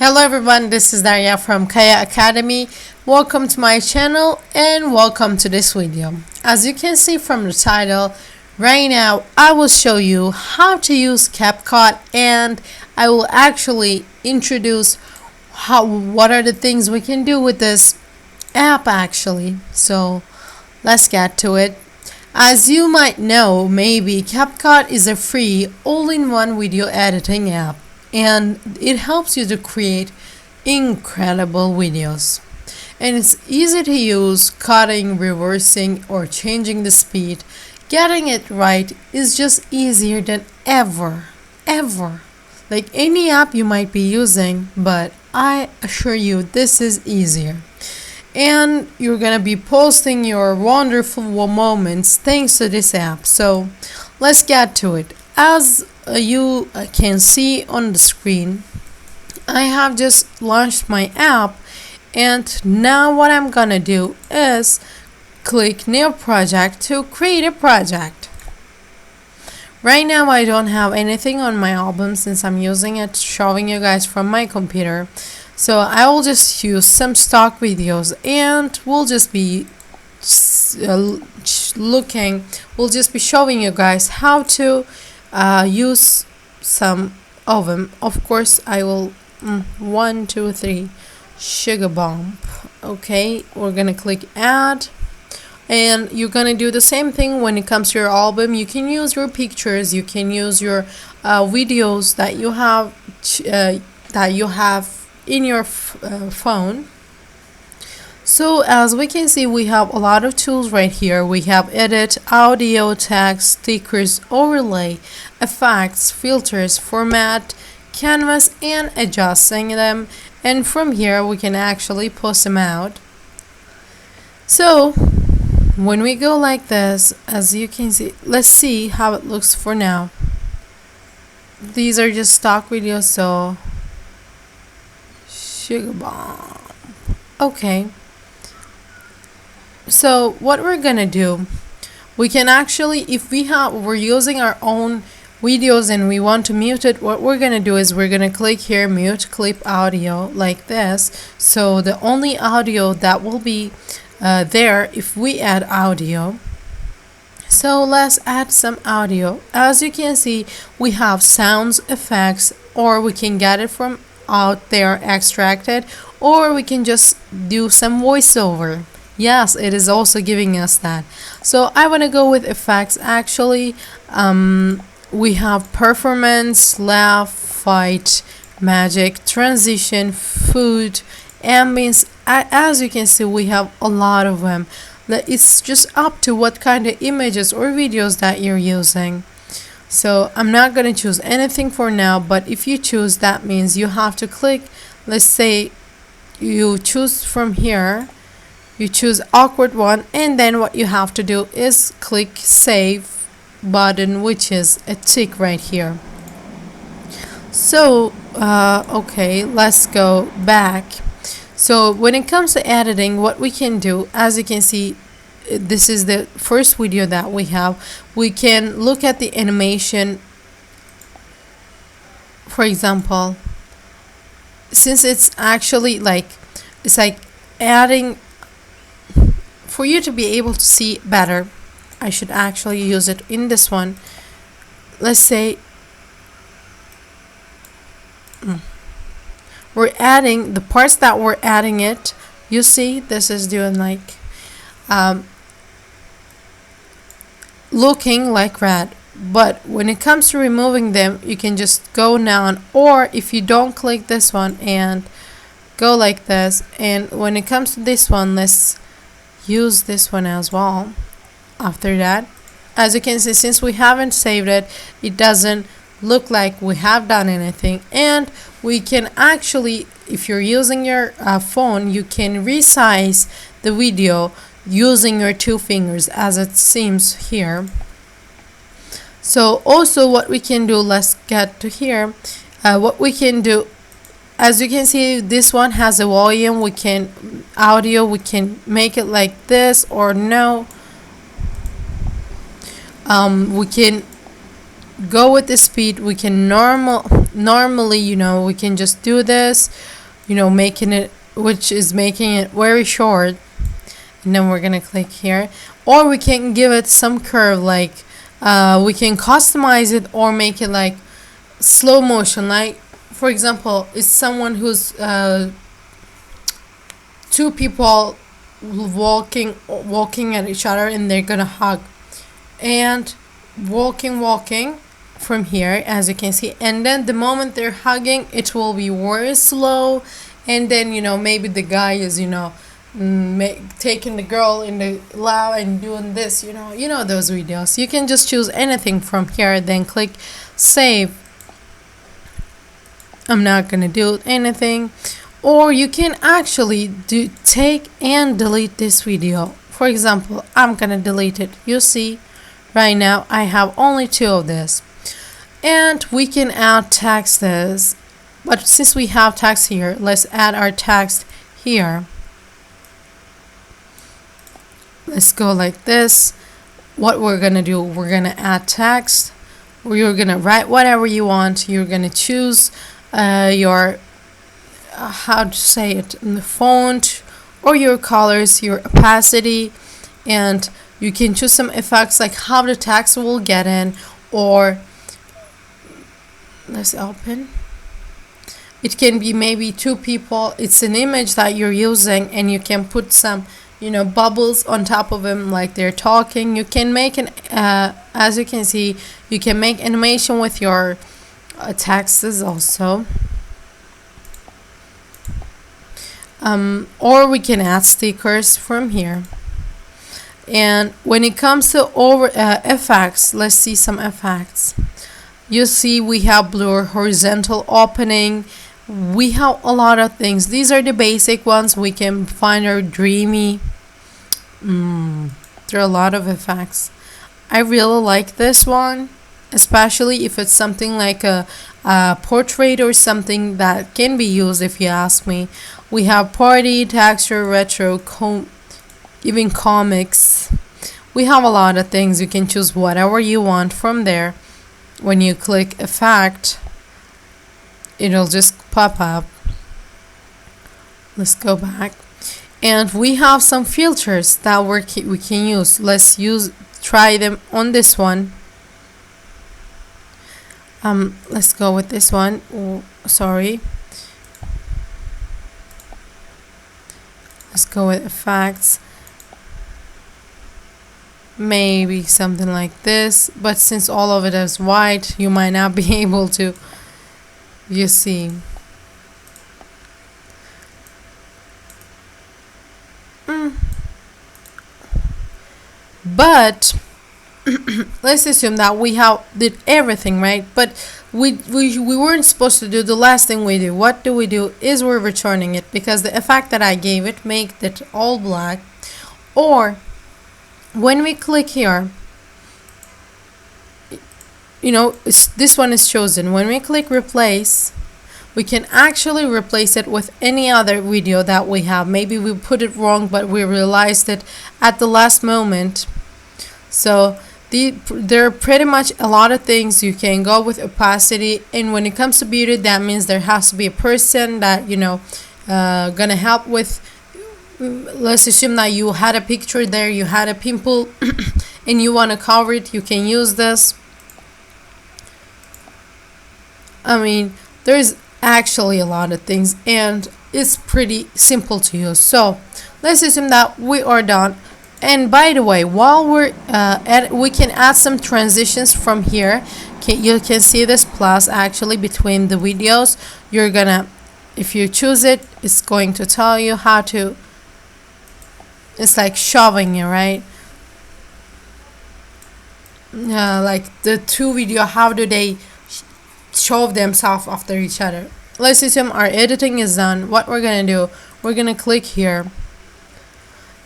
Hello everyone, this is Daria from Kaya Academy. Welcome to my channel and welcome to this video. As you can see from the title, right now I will show you how to use CapCut, and I will actually introduce what are the things we can do with this app actually. So let's get to it. As you might know, maybe CapCut is a free all-in-one video editing app, and it helps you to create incredible videos. And it's easy to use. Cutting, reversing, or changing the speed, getting it right is just easier than ever. Like any app you might be using, but I assure you this is easier. And you're gonna be posting your wonderful moments thanks to this app. So let's get to it. As you can see on the screen, I have just launched my app, and now what I'm gonna do is click new project to create a project. Right now I don't have anything on my album since I'm using it, showing you guys from my computer. So I will just use some stock videos, and we'll just be we'll just be showing you guys how to use some of them. Of course I will 1 2 3 sugar bomb. Okay, we're gonna click add, and you're gonna do the same thing when it comes to your album. You can use your pictures, you can use your videos that you have in your phone. So as we can see, we have a lot of tools right here. We have edit, audio, text, stickers, overlay, effects, filters, format, canvas, and adjusting them. And from here we can actually post them out. So when we go like this, as you can see, let's see how it looks for now. These are just stock videos, so sugar bomb. Okay, so what we're gonna do, we can actually, if we're using our own videos and we want to mute it, what we're gonna do is we're gonna click here, mute clip audio, like this. So the only audio that will be there if we add audio. So let's add some audio. As you can see, we have sounds, effects, or we can get it from out there extracted, or we can just do some voiceover. Yes, it is also giving us that. So I want to go with effects actually. We have performance, laugh, fight, magic, transition, food, ambience. As you can see, we have a lot of them. It's just up to what kind of images or videos that you're using. So I'm not going to choose anything for now, but if you choose, that means you have to click. Let's say you choose from here, you choose awkward one, and then what you have to do is click save button, which is a tick right here. So okay, let's go back. So when it comes to editing, what we can do, as you can see, this is the first video that we have. We can look at the animation. For example, since it's actually it's like adding, for you to be able to see better, I should actually use it in this one. Let's say we're adding the parts that we're adding it. You see, this is doing like looking like red, but when it comes to removing them, you can just go down, or if you don't click this one and go like this, and when it comes to this one, let's use this one as well. After that, as you can see, since we haven't saved it, it doesn't look like we have done anything. And we can actually, if you're using your phone, you can resize the video using your 2 fingers, as it seems here. So also what we can do, let's get to here. What we can do, as you can see, this one has a volume. We can audio, we can make it like this or no. We can go with the speed. We can normally, we can just do this, making it, which is making it very short. And then we're gonna click here, or we can give it some curve, like we can customize it or make it like slow motion. Like for example, it's someone who's two people walking at each other, and they're gonna hug, and walking from here, as you can see, and then the moment they're hugging, it will be very slow, and then maybe the guy is taking the girl in the lap and doing this, those videos. You can just choose anything from here, then click save. I'm not gonna do anything. Or you can actually take and delete this video. For example, I'm gonna delete it. You see right now I have only 2 of this, and we can add text this, but since we have text here, let's add our text here. Let's go like this. What we're gonna do, we're gonna add text, or you're gonna write whatever you want. You're gonna choose your how to say it, in the font, or your colors, your opacity, and you can choose some effects like how the text will get in, or let's open. It can be maybe 2 people. It's an image that you're using, and you can put some bubbles on top of them, like they're talking. You can make an as you can see, you can make animation with your texts also. Or we can add stickers from here. And when it comes to effects, let's see some effects. You see we have blur, horizontal opening. We have a lot of things. These are the basic ones. We can find our dreamy. There are a lot of effects. I really like this one, especially if it's something like a portrait or something that can be used, if you ask me. We have party, texture, retro, even comics. We have a lot of things. You can choose whatever you want from there. When you click effect, it'll just pop up. Let's go back. And we have some filters that we can use. Let's try them on this one. Let's go with this one. Sorry. Let's go with effects. Maybe something like this, but since all of it is white, you might not be able to. You see. But let's assume that we did everything right, but we weren't supposed to do the last thing we do. What do? Is we're returning it, because the effect that I gave it make it all black. Or when we click here, this one is chosen. When we click replace, we can actually replace it with any other video that we have. Maybe we put it wrong, but we realized it at the last moment. So there are pretty much a lot of things. You can go with opacity, and when it comes to beauty, that means there has to be a person that gonna help with. Let's assume that you had a picture there, you had a pimple and you want to cover it. You can use this. I mean, there's actually a lot of things, and it's pretty simple to use. So let's assume that we are done. And by the way, while we're we can add some transitions from here. You can see this plus actually between the videos. You're gonna, if you choose it, it's going to tell you how to. It's like shoving it, right? Like the 2 video, how do they shove themselves after each other? Let's assume our editing is done. What we're gonna do, we're gonna click here,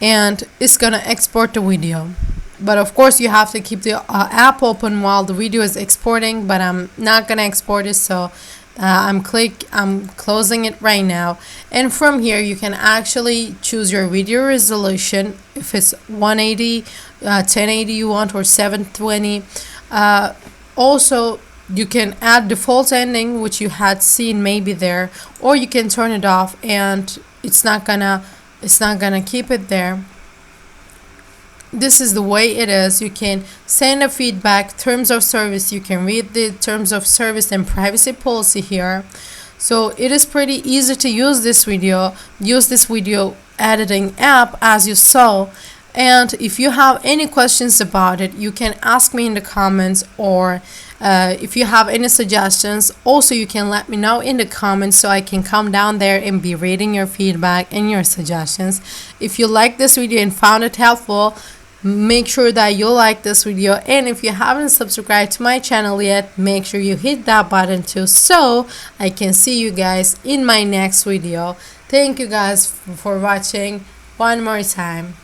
and it's gonna export the video. But of course you have to keep the app open while the video is exporting, but I'm not gonna export it, so I'm closing it right now. And from here you can actually choose your video resolution, if it's 180, 1080 you want, or 720. Also You can add default ending, which you had seen maybe there, or you can turn it off and it's not gonna keep it there. This is the way it is. You can send a feedback, terms of service. You can read the terms of service and privacy policy here. So it is pretty easy to use this video editing app, as you saw. And if you have any questions about it, you can ask me in the comments, or if you have any suggestions, also you can let me know in the comments so I can come down there and be reading your feedback and your suggestions. If you like this video and found it helpful, make sure that you like this video, and if you haven't subscribed to my channel yet, make sure you hit that button too, so I can see you guys in my next video. Thank you guys for watching one more time.